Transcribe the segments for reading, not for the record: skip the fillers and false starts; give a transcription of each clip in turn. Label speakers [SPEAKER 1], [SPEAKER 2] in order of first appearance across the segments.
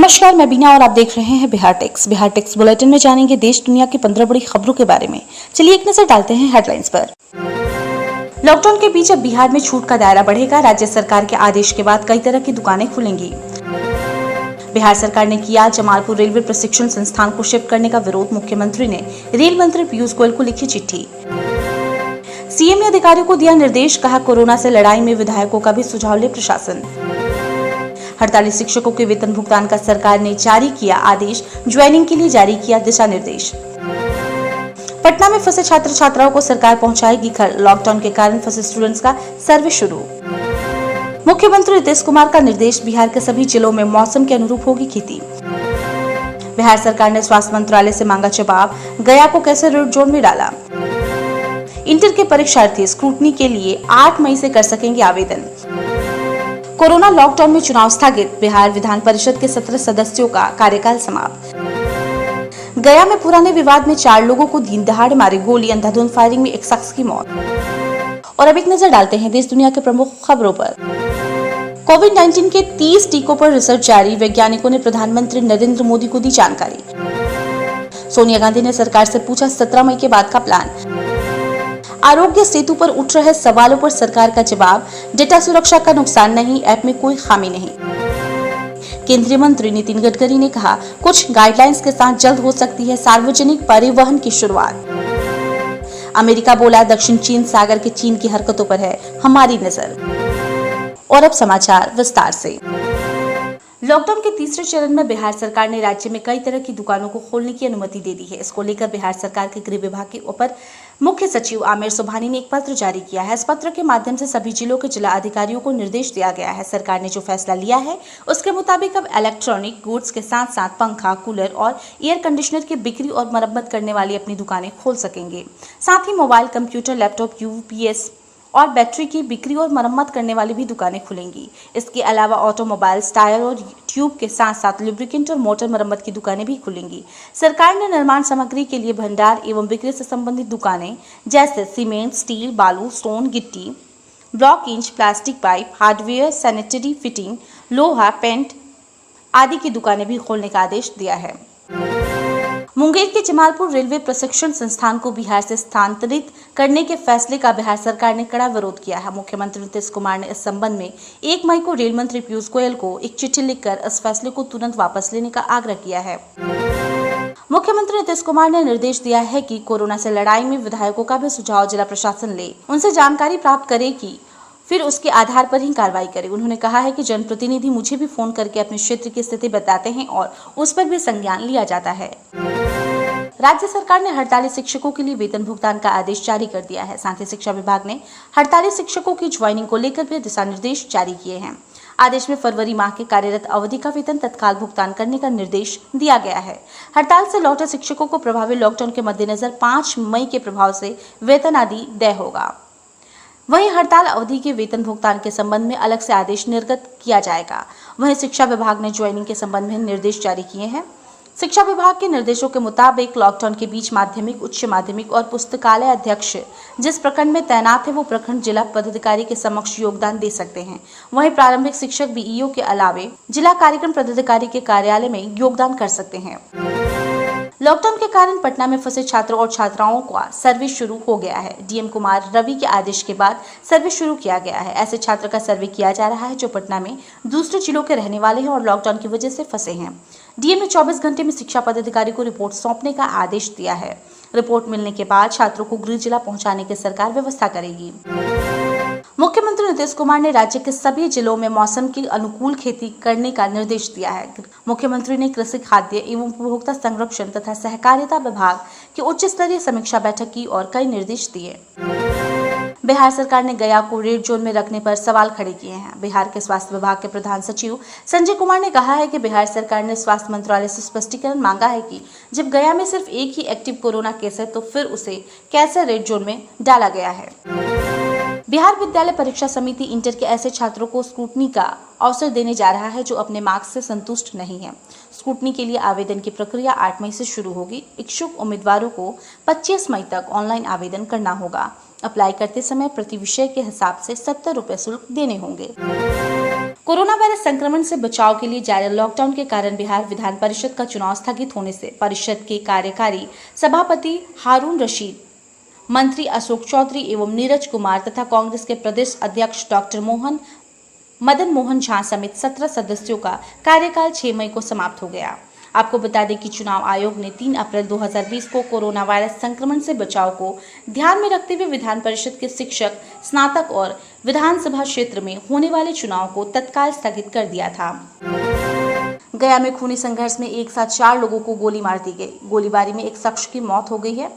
[SPEAKER 1] नमस्कार, मैं बीना और आप देख रहे हैं बिहार टेक्स बुलेटिन में जानेंगे देश दुनिया की 15 बड़ी खबरों के बारे में। चलिए एक नजर डालते हैं हेडलाइंस पर। लॉकडाउन के बीच अब बिहार में छूट का दायरा बढ़ेगा। राज्य सरकार के आदेश के बाद कई तरह की दुकानें खुलेंगी। बिहार सरकार ने किया जमालपुर रेलवे प्रशिक्षण संस्थान को शिफ्ट करने का विरोध। मुख्यमंत्री ने रेल मंत्री पीयूष गोयल को लिखी चिट्ठी। सीएम ने अधिकारियों को दिया निर्देश, कहा कोरोना से लड़ाई में विधायकों का भी सुझाव ले प्रशासन। हड़ताली शिक्षकों के वेतन भुगतान का सरकार ने जारी किया आदेश। ज्वाइनिंग के लिए जारी किया दिशा निर्देश। पटना में फंसे छात्र छात्राओं को सरकार पहुंचाएगी घर। लॉकडाउन के कारण फंसे स्टूडेंट्स का सर्वे शुरू। मुख्यमंत्री नीतीश कुमार का निर्देश, बिहार के सभी जिलों में मौसम के अनुरूप होगी खेती। बिहार सरकार ने स्वास्थ्य मंत्रालय से मांगा जवाब, गया को कैसे रेड जोन में डाला। इंटर के परीक्षार्थी स्क्रूटनी के लिए 8 मई से कर सकेंगे आवेदन। कोरोना लॉकडाउन में चुनाव स्थगित। बिहार विधान परिषद के 17 सदस्यों का कार्यकाल समाप्त। गया में पुराने विवाद में 4 लोगों को दिन दहाड़े मारे गोली। अंधाधुंध फायरिंग में एक शख्स की मौत। और अब एक नजर डालते हैं देश दुनिया के प्रमुख खबरों पर। कोविड-19 के 30 टीकों पर रिसर्च जारी। वैज्ञानिकों ने प्रधानमंत्री नरेंद्र मोदी को दी जानकारी। सोनिया गांधी ने सरकार से पूछा 17 मई के बाद का प्लान। आरोग्य सेतु पर उठ रहे सवालों पर सरकार का जवाब, डेटा सुरक्षा का नुकसान नहीं, ऐप में कोई खामी नहीं। केंद्रीय मंत्री नितिन गडकरी ने कहा कुछ गाइडलाइंस के साथ जल्द हो सकती है सार्वजनिक परिवहन की शुरुआत। अमेरिका बोला दक्षिण चीन सागर के चीन की हरकतों पर है हमारी नजर। और अब समाचार विस्तार से। लॉकडाउन के तीसरे चरण में बिहार सरकार ने राज्य में कई तरह की दुकानों को खोलने की अनुमति दे दी है। इसको लेकर बिहार सरकार के गृह विभाग के अपर मुख्य सचिव आमिर सुबहानी ने एक पत्र जारी किया है। इस पत्र के माध्यम से सभी जिलों के जिला अधिकारियों को निर्देश दिया गया है। सरकार ने जो फैसला लिया है उसके मुताबिक अब इलेक्ट्रॉनिक गुड्स के साथ साथ पंखा, कूलर और एयर कंडीशनर की बिक्री और मरम्मत करने वाली अपनी दुकानें खोल सकेंगे। साथ ही मोबाइल, कंप्यूटर, लैपटॉप, यूपीएस और बैटरी की बिक्री और मरम्मत करने वाली भी दुकानें खुलेंगी। इसके अलावा ऑटोमोबाइल्स, टायर और ट्यूब के साथ साथ लुब्रिकेंट और मोटर मरम्मत की दुकानें भी खुलेंगी। सरकार ने निर्माण सामग्री के लिए भंडार एवं बिक्री से संबंधित दुकानें जैसे सीमेंट, स्टील, बालू, स्टोन, गिट्टी, block inch, plastic pipe, hardware, sanitary fitting, लोहा, पेंट आदि की दुकानें भी खोलने का आदेश दिया है। मुंगेर के जमालपुर रेलवे प्रशिक्षण संस्थान को बिहार से स्थानांतरित करने के फैसले का बिहार सरकार ने कड़ा विरोध किया है। मुख्यमंत्री नीतीश कुमार ने इस संबंध में 1 मई को रेल मंत्री पीयूष गोयल को एक चिट्ठी लिखकर इस फैसले को तुरंत वापस लेने का आग्रह किया है। मुख्यमंत्री नीतीश कुमार ने निर्देश दिया है कि कोरोना से लड़ाई में विधायकों का भी सुझाव जिला प्रशासन ले, उनसे जानकारी प्राप्त करे कि फिर उसके आधार पर ही कार्रवाई करे। उन्होंने कहा है कि जनप्रतिनिधि मुझे भी फोन करके अपने क्षेत्र की स्थिति बताते हैं और उस पर भी संज्ञान लिया जाता है। राज्य सरकार ने हड़ताली शिक्षकों के लिए वेतन भुगतान का आदेश जारी कर दिया है। साथ ही शिक्षा विभाग ने हड़ताली शिक्षकों की ज्वाइनिंग को लेकर भी दिशा निर्देश जारी किए हैं। आदेश में फरवरी माह के कार्यरत अवधि का वेतन तत्काल भुगतान करने का निर्देश दिया गया है। हड़ताल से लौटे शिक्षकों को प्रभावी लॉकडाउन के मद्देनजर 5 मई के प्रभाव से वेतन आदि देय होगा। वहीं हड़ताल अवधि के वेतन भुगतान के संबंध में अलग से आदेश निर्गत किया जाएगा। वहीं शिक्षा विभाग ने ज्वाइनिंग के संबंध में निर्देश जारी किए हैं। शिक्षा विभाग के निर्देशों के मुताबिक लॉकडाउन के बीच माध्यमिक, उच्च माध्यमिक और पुस्तकालय अध्यक्ष जिस प्रखंड में तैनात है वो प्रखंड जिला पदाधिकारी के समक्ष योगदान दे सकते हैं। वहीं प्रारंभिक शिक्षक बीईओ के अलावे जिला कार्यक्रम पदाधिकारी के कार्यालय में योगदान कर सकते हैं। लॉकडाउन के कारण पटना में फंसे छात्रों और छात्राओं का सर्वे शुरू हो गया है। डीएम कुमार रवि के आदेश के बाद सर्वे शुरू किया गया है। ऐसे छात्र का सर्वे किया जा रहा है जो पटना में दूसरे जिलों के रहने वाले हैं और लॉकडाउन की वजह से फंसे हैं। डीएम ने 24 घंटे में शिक्षा पदाधिकारी को रिपोर्ट सौंपने का आदेश दिया है। रिपोर्ट मिलने के बाद छात्रों को गृह जिला पहुंचाने की सरकार व्यवस्था करेगी। मुख्यमंत्री नीतीश कुमार ने राज्य के सभी जिलों में मौसम के अनुकूल खेती करने का निर्देश दिया है। मुख्यमंत्री ने कृषि, खाद्य एवं उपभोक्ता संरक्षण तथा सहकारिता विभाग की उच्च स्तरीय समीक्षा बैठक की और कई निर्देश दिए। बिहार सरकार ने गया को रेड जोन में रखने पर सवाल खड़े किए हैं। बिहार के स्वास्थ्य विभाग के प्रधान सचिव संजय कुमार ने कहा है कि बिहार सरकार ने स्वास्थ्य मंत्रालय से स्पष्टीकरण मांगा है कि जब गया में सिर्फ एक ही एक्टिव कोरोना केस है तो फिर उसे कैसे रेड जोन में डाला गया है। बिहार विद्यालय परीक्षा समिति इंटर के ऐसे छात्रों को स्क्रूटनी का अवसर देने जा रहा है जो अपने मार्क्स से संतुष्ट नहीं है। स्क्रूटनी के लिए आवेदन की प्रक्रिया 8 मई से शुरू होगी। इच्छुक उम्मीदवारों को 25 मई तक ऑनलाइन आवेदन करना होगा। अप्लाई करते समय प्रति विषय के हिसाब से 70 रुपए शुल्क देने होंगे। कोरोना वायरस संक्रमण से बचाव के लिए जारी लॉकडाउन के कारण बिहार विधान परिषद का चुनाव स्थगित होने से परिषद के कार्यकारी सभापति हारून रशीद, मंत्री अशोक चौधरी एवं नीरज कुमार तथा कांग्रेस के प्रदेश अध्यक्ष डॉक्टर मदन मोहन झा समेत 17 सदस्यों का कार्यकाल 6 मई को समाप्त हो गया। आपको बता दें कि चुनाव आयोग ने 3 अप्रैल 2020 को कोरोना वायरस संक्रमण से बचाव को ध्यान में रखते हुए विधान परिषद के शिक्षक, स्नातक और विधानसभा क्षेत्र में होने वाले चुनाव को तत्काल स्थगित कर दिया था। गया में खूनी संघर्ष में एक साथ 4 लोगों को गोली मार दी गई। गोलीबारी में एक शख्स की मौत हो गई है।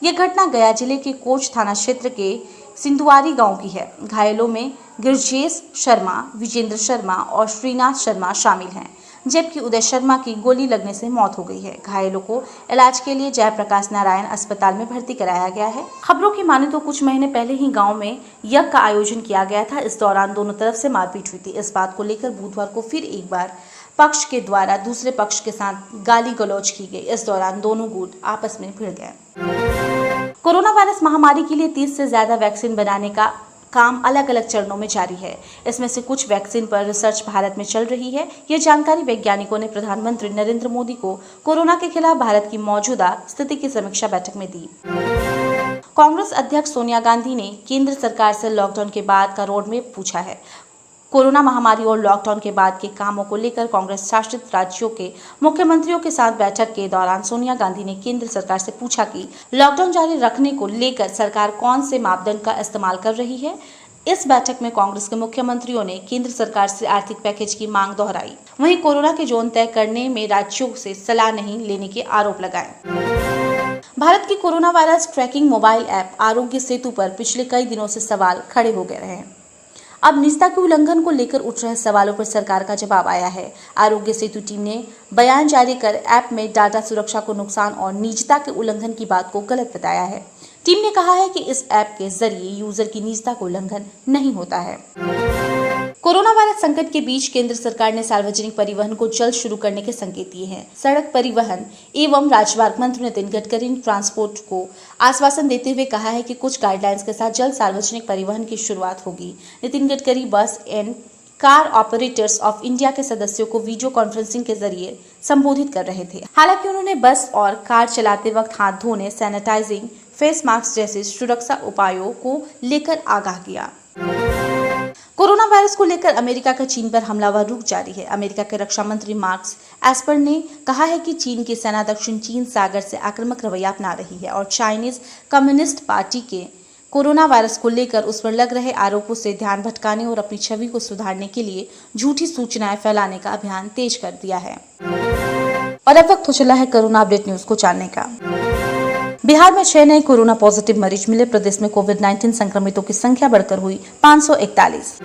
[SPEAKER 1] यह घटना गया जिले के कोच थाना क्षेत्र के सिंधुआरी गांव की है। घायलों में गिरजेश शर्मा, विजेंद्र शर्मा और श्रीनाथ शर्मा शामिल हैं, जबकि उदय शर्मा की गोली लगने से मौत हो गई है। घायलों को इलाज के लिए जयप्रकाश नारायण अस्पताल में भर्ती कराया गया है। खबरों की माने तो कुछ महीने पहले ही गांव में यज्ञ का आयोजन किया गया था। इस दौरान दोनों तरफ से मारपीट हुई थी। इस बात को लेकर बुधवार को फिर एक बार पक्ष के द्वारा दूसरे पक्ष के साथ गाली गलौज की गई। इस दौरान दोनों गुट आपस में भिड़ गए। कोरोना वायरस महामारी के लिए 30 से ज्यादा वैक्सीन बनाने का काम अलग अलग चरणों में जारी है। इसमें से कुछ वैक्सीन पर रिसर्च भारत में चल रही है। यह जानकारी वैज्ञानिकों ने प्रधानमंत्री नरेंद्र मोदी को कोरोना के खिलाफ भारत की मौजूदा स्थिति की समीक्षा बैठक में दी। कांग्रेस अध्यक्ष सोनिया गांधी ने केंद्र सरकार से लॉकडाउन के बाद का रोडमैप पूछा है। कोरोना महामारी और लॉकडाउन के बाद के कामों को लेकर कांग्रेस शासित राज्यों के मुख्यमंत्रियों के साथ बैठक के दौरान सोनिया गांधी ने केंद्र सरकार से पूछा कि लॉकडाउन जारी रखने को लेकर सरकार कौन से मापदंड का इस्तेमाल कर रही है। इस बैठक में कांग्रेस के मुख्यमंत्रियों ने केंद्र सरकार से आर्थिक पैकेज की मांग दोहराई। वहीं कोरोना के जोन तय करने में राज्यों से सलाह नहीं लेने के आरोप लगाए। भारत की corona virus tracking mobile app Aarogya Setu पर पिछले कई दिनों से सवाल खड़े हो गए हैं। अब निजता के उल्लंघन को लेकर उठ रहे सवालों पर सरकार का जवाब आया है। आरोग्य सेतु टीम ने बयान जारी कर ऐप में डाटा सुरक्षा को नुकसान और निजता के उल्लंघन की बात को गलत बताया है। टीम ने कहा है कि इस ऐप के जरिए यूजर की निजता का उल्लंघन नहीं होता है। कोरोना वायरस संकट के बीच केंद्र सरकार ने सार्वजनिक परिवहन को जल्द शुरू करने के संकेत दिए हैं। सड़क परिवहन एवं राजमार्ग मंत्री नितिन गडकरी ने ट्रांसपोर्ट को आश्वासन देते हुए कहा है कि कुछ गाइडलाइंस के साथ जल्द सार्वजनिक परिवहन की शुरुआत होगी। नितिन गडकरी बस and car operators of India के सदस्यों को वीडियो कॉन्फ्रेंसिंग के जरिए संबोधित कर रहे थे। हालांकि उन्होंने बस और कार चलाते वक्त हाथ धोने, सैनिटाइजिंग, फेस मास्क जैसे सुरक्षा उपायों को लेकर आगाह किया। कोरोना वायरस को लेकर अमेरिका का चीन पर हमलावर रुख जारी है। अमेरिका के रक्षा मंत्री मार्क्स एस्पर ने कहा है कि चीन की सेना दक्षिण चीन सागर से आक्रामक रवैया अपना रही है और चाइनीज कम्युनिस्ट पार्टी के कोरोना वायरस को लेकर उस पर लग रहे आरोपों से ध्यान भटकाने और अपनी छवि को सुधारने के लिए झूठी सूचनाएं फैलाने का अभियान तेज कर दिया है। और अब वक्त हो चला है कोरोना अपडेट न्यूज को जानने का। बिहार में 6 नए कोरोना पॉजिटिव मरीज मिले। प्रदेश में कोविड-19 संक्रमितों की संख्या बढ़कर हुई 541।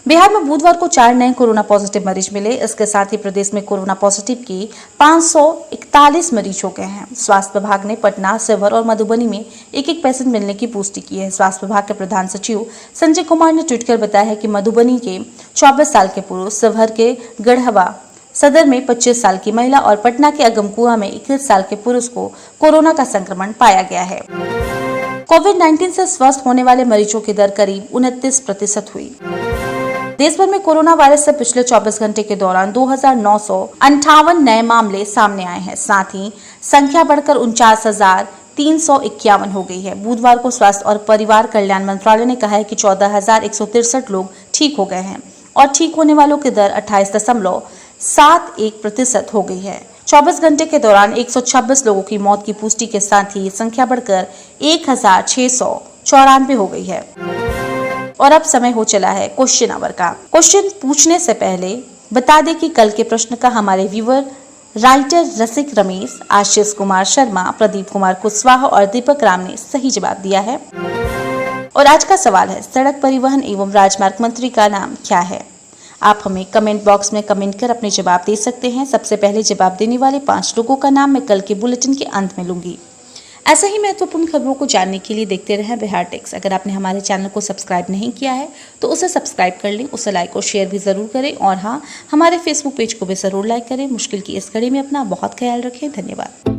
[SPEAKER 1] बिहार में बुधवार को 4 नए कोरोना पॉजिटिव मरीज मिले। इसके साथ ही प्रदेश में कोरोना पॉजिटिव की 541 मरीज हो गए हैं। स्वास्थ्य विभाग ने पटना, शिवहर और मधुबनी में एक पेशेंट मिलने की पुष्टि की है। स्वास्थ्य विभाग के प्रधान सचिव संजय कुमार ने ट्वीट कर बताया है कि मधुबनी के 24 साल के पुरुष, शिवहर के गढ़वा सदर में 25 साल की महिला और पटना के अगमकुआ में 21 साल के पुरुष को कोरोना का संक्रमण पाया गया है। कोविड-19 से स्वस्थ होने वाले मरीजों की दर करीब 29% हुई। देश भर में कोरोना वायरस से पिछले 24 घंटे के दौरान 2958 नए मामले सामने आए हैं। साथ ही संख्या बढ़कर 49,351 हो गई है। बुधवार को स्वास्थ्य और परिवार कल्याण मंत्रालय ने कहा है कि 14,163 लोग ठीक हो गए हैं और ठीक होने वालों की दर 28.71% हो गई है। 24 घंटे के दौरान 126 लोगों की मौत की पुष्टि के साथ ही संख्या बढ़कर 1,694 हो गई है। और अब समय हो चला है क्वेश्चन आवर का। क्वेश्चन पूछने से पहले बता दें कि कल के प्रश्न का हमारे व्यूअर राइटर रसिक रमेश, आशीष कुमार शर्मा, प्रदीप कुमार कुशवाहा और दीपक राम ने सही जवाब दिया है। और आज का सवाल है, सड़क परिवहन एवं राजमार्ग मंत्री का नाम क्या है? आप हमें कमेंट बॉक्स में कमेंट कर अपने जवाब दे सकते हैं। सबसे पहले जवाब देने वाले 5 लोगों का नाम मैं कल के बुलेटिन के अंत में लूंगी। ऐसा ही महत्वपूर्ण खबरों को जानने के लिए देखते रहें बिहार टेक्स। अगर आपने हमारे चैनल को सब्सक्राइब नहीं किया है तो उसे सब्सक्राइब कर लें, उसे लाइक और शेयर भी जरूर करें और हाँ, हमारे फेसबुक पेज को भी जरूर लाइक करें। मुश्किल की इस घड़ी में अपना बहुत ख्याल रखें। धन्यवाद।